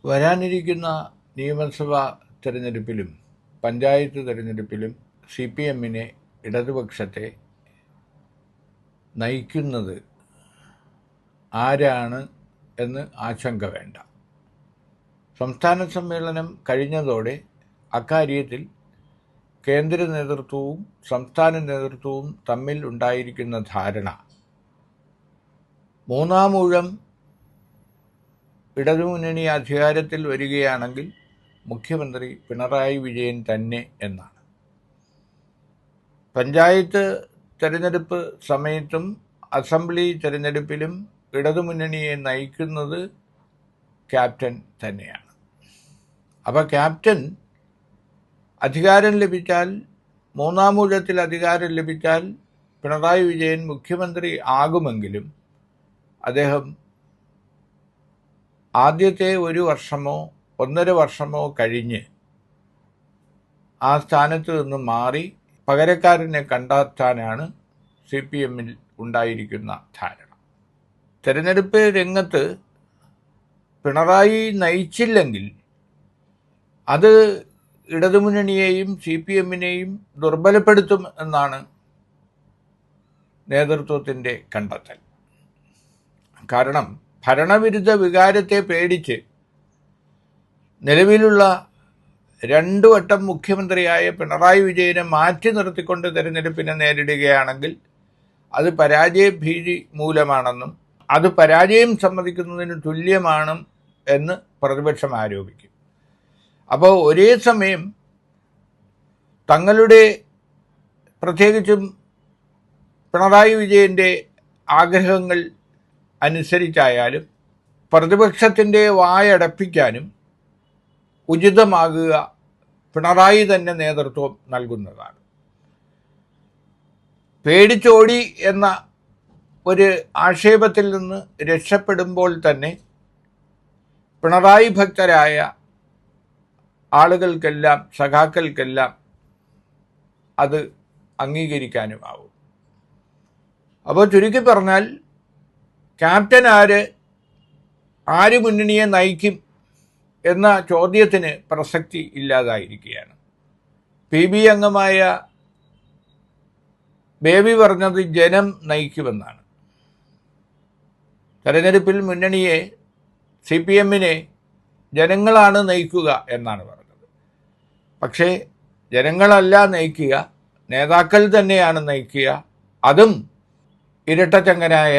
വരാനിരിക്കുന്ന നിയമസഭാ തെരഞ്ഞെടുപ്പിലും പഞ്ചായത്ത് തെരഞ്ഞെടുപ്പിലും CPM-നെ ഇടതുപക്ഷത്തെ നയിക്കുന്നത് ആരാണ് എന്ന് ആശങ്ക വേണ്ട. സംസ്ഥാന സമ്മേളനം കഴിഞ്ഞതോടെ അക്കാര്യത്തിൽ കേന്ദ്ര നേതൃത്വവും സംസ്ഥാന നേതൃത്വവും തമ്മിൽ ഉണ്ടായിരിക്കുന്ന ധാരണ മൂന്നാം ഊഴം ഇടതുമുന്നണി അധികാരത്തിൽ വരികയാണെങ്കിൽ മുഖ്യമന്ത്രി പിണറായി വിജയൻ തന്നെ എന്നാണ്. പഞ്ചായത്ത് തെരഞ്ഞെടുപ്പ് സമയത്തും അസംബ്ലി തെരഞ്ഞെടുപ്പിലും ഇടതുമുന്നണിയെ നയിക്കുന്നത് ക്യാപ്റ്റൻ തന്നെയാണ്. അപ്പോൾ ക്യാപ്റ്റൻ അധികാരം ലഭിച്ചാൽ, മൂന്നാം ഊഴത്തിൽ അധികാരം ലഭിച്ചാൽ പിണറായി വിജയൻ മുഖ്യമന്ത്രി ആകുമെങ്കിലും അദ്ദേഹം ആദ്യത്തെ 1 വർഷമോ 1.5 വർഷമോ കഴിഞ്ഞ് ആ സ്ഥാനത്ത് നിന്ന് മാറി പകരക്കാരനെ കണ്ടെത്താനാണ് CPM-ൽ ഉണ്ടായിരിക്കുന്ന ധാരണ. തെരഞ്ഞെടുപ്പ് രംഗത്ത് പിണറായി നയിച്ചില്ലെങ്കിൽ അത് ഇടതുമുന്നണിയെയും CPM-നെയും ദുർബലപ്പെടുത്തും എന്നാണ് നേതൃത്വത്തിൻ്റെ കണ്ടെത്തൽ. കാരണം ഭരണവിരുദ്ധ വികാരത്തെ പേടിച്ച് നിലവിലുള്ള 2 വട്ടം മുഖ്യമന്ത്രിയായ പിണറായി വിജയനെ മാറ്റി നിർത്തിക്കൊണ്ട് തെരഞ്ഞെടുപ്പിനെ നേരിടുകയാണെങ്കിൽ അത് പരാജയഭീതി മൂലമാണെന്നും അത് പരാജയം സമ്മതിക്കുന്നതിന് തുല്യമാണ് എന്ന് പ്രതിപക്ഷം ആരോപിക്കും. അപ്പോൾ ഒരേ സമയം തങ്ങളുടെ, പ്രത്യേകിച്ചും പിണറായി വിജയൻ്റെ ആഗ്രഹങ്ങൾ അനുസരിച്ചായാലും പ്രതിപക്ഷത്തിൻ്റെ വായടപ്പിക്കാനും ഉചിതമാകുക പിണറായി തന്നെ നേതൃത്വം നൽകുന്നതാണ്. പേടിച്ചോടി എന്ന ഒരു ആക്ഷേപത്തിൽ നിന്ന് രക്ഷപ്പെടുമ്പോൾ തന്നെ പിണറായി ഭക്തരായ ആളുകൾക്കെല്ലാം, സഖാക്കൾക്കെല്ലാം അത് അംഗീകരിക്കാനുമാവും. അപ്പോൾ ചുരുക്കി പറഞ്ഞാൽ ക്യാപ്റ്റൻ ആര് മുന്നണിയെ നയിക്കും എന്ന ചോദ്യത്തിന് പ്രസക്തി ഇല്ലാതായിരിക്കുകയാണ്. PB അംഗമായ ബേബി പറഞ്ഞത് ജനം നയിക്കുമെന്നാണ്. തെരഞ്ഞെടുപ്പിൽ മുന്നണിയെ, CPM-നെ ജനങ്ങളാണ് നയിക്കുക എന്നാണ് പറഞ്ഞത്. പക്ഷേ ജനങ്ങളല്ല നയിക്കുക, നേതാക്കൾ തന്നെയാണ് നയിക്കുക. അതും ഇരട്ടച്ചങ്കനായ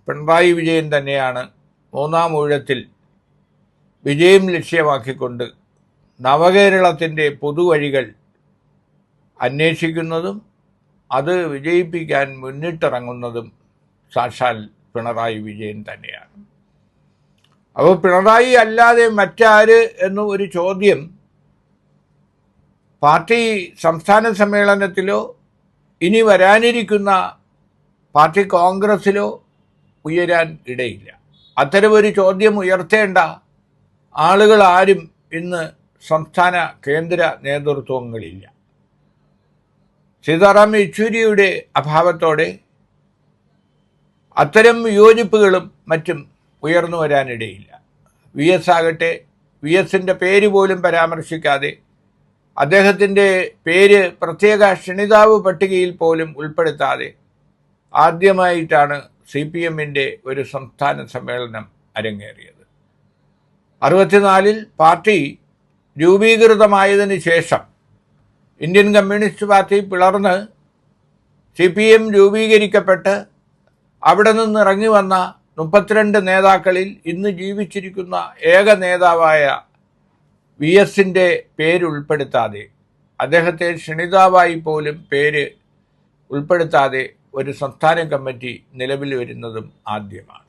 പിണറായി വിജയൻ തന്നെയാണ് മൂന്നാം ഊഴത്തിൽ വിജയം ലക്ഷ്യമാക്കിക്കൊണ്ട് നവകേരളത്തിൻ്റെ പൊതുവഴികൾ അന്വേഷിക്കുന്നതും അത് വിജയിപ്പിക്കാൻ മുന്നിട്ടിറങ്ങുന്നതും സാക്ഷാൽ പിണറായി വിജയൻ തന്നെയാണ്. അപ്പോൾ പിണറായി അല്ലാതെ മറ്റാര് എന്ന ഒരു ചോദ്യം പാർട്ടി സംസ്ഥാന സമ്മേളനത്തിലോ ഇനി വരാനിരിക്കുന്ന പാർട്ടി കോൺഗ്രസ്സിലോ ഉയരാൻ ഇടയില്ല. അത്തരമൊരു ചോദ്യം ഉയർത്തേണ്ട ആളുകൾ ആരും ഇന്ന് സംസ്ഥാന കേന്ദ്ര നേതൃത്വങ്ങളില്ല. സീതാറാം യെച്ചൂരിയുടെ അഭാവത്തോടെ അത്തരം വിയോജിപ്പുകളും മറ്റും ഉയർന്നു വരാനിടയില്ല. VS ആകട്ടെ, VSൻ്റെ പേര് പോലും പരാമർശിക്കാതെ, അദ്ദേഹത്തിൻ്റെ പേര് പ്രത്യേക ക്ഷണിതാവ് പട്ടികയിൽ പോലും ഉൾപ്പെടുത്താതെ ആദ്യമായിട്ടാണ് CPM-ൻ്റെ ഒരു സംസ്ഥാന സമ്മേളനം അരങ്ങേറിയത്. 64-ൽ പാർട്ടി രൂപീകൃതമായതിനു ശേഷം ഇന്ത്യൻ കമ്മ്യൂണിസ്റ്റ് പാർട്ടി പിളർന്ന് CPM രൂപീകരിക്കപ്പെട്ട് അവിടെ നിന്ന് ഇറങ്ങി വന്ന 32 നേതാക്കളിൽ ഇന്ന് ജീവിച്ചിരിക്കുന്ന ഏക നേതാവായ VSൻ്റെ പേരുൾപ്പെടുത്താതെ, അദ്ദേഹത്തെ ക്ഷണിതാവായി പോലും പേര് ഉൾപ്പെടുത്താതെ ഒരു സംസ്ഥാന കമ്മിറ്റി നിലവിൽ വരുന്നതും ആദ്യമാണ്.